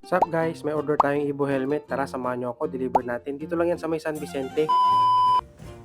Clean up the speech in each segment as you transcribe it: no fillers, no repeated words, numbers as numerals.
Sup guys, may order tayong Evo helmet. Tara, samahan nyo ako, deliver natin. Dito lang yan sa may San Vicente.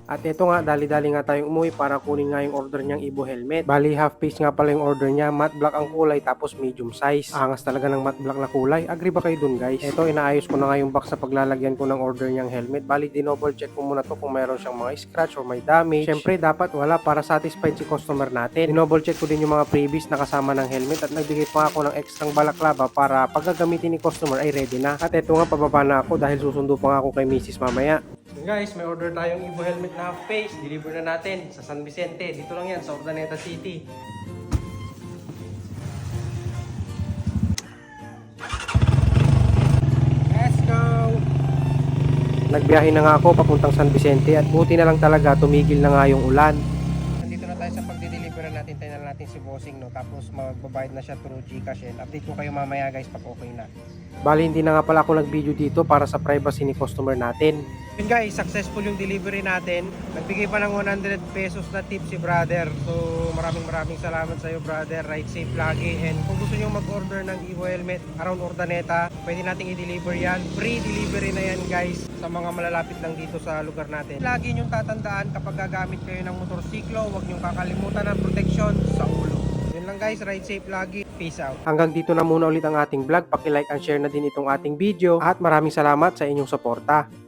At ito nga, dali-dali nga tayong umuwi para kunin nga yung order niyang Evo helmet. Bali, half piece nga pala yung order niya. Matte black ang kulay tapos medium size. Angas talaga ng matte black na kulay. Agree ba kayo dun guys? Ito, inaayos ko na nga yung box sa paglalagyan ko ng order niyang helmet. Bali, dinoble check ko muna to kung mayroon siyang mga scratch or may damage. Syempre, dapat wala para satisfied si customer natin. Dinoble check ko din yung mga previous na kasama ng helmet at nagbigay pa ako ng extrang balaklava para pag gagamitin ni customer ay ready na. At ito nga, pababa na ako dahil susundo pa nga ako kay Mrs. mamaya. Guys, may order tayong Evo helmet na half face. Deliver na natin sa San Vicente. Dito lang yan sa Urdaneta City. Let's go! Nagbiyahe na nga ako papuntang San Vicente at buti na lang talaga tumigil na nga yung ulan. Nandito na tayo sa pagdi-deliver natin. Tayo na natin si Bossing, no? Tapos magbabayad na siya through Gcash. Update ko kayo mamaya guys pag okay na. Bali, hindi na nga pala ako nag-video dito para sa privacy ni customer natin. Yun guys, successful yung delivery natin. Nagbigay pa ng 100 pesos na tip si brother. So maraming salamat sa iyo brother. Ride safe lagi. And kung gusto nyo mag-order ng Evo helmet around Urdaneta, pwede nating i-deliver yan. Free delivery na yan guys sa mga malalapit lang dito sa lugar natin. Lagi nyong tatandaan kapag gagamit kayo ng motorsiklo, huwag nyong kakalimutan ng protection sa ulo. Yun lang guys, ride safe lagi. Peace out. Hanggang dito na muna ulit ang ating vlog. Paki-like and share na din itong ating video. At maraming salamat sa inyong suporta.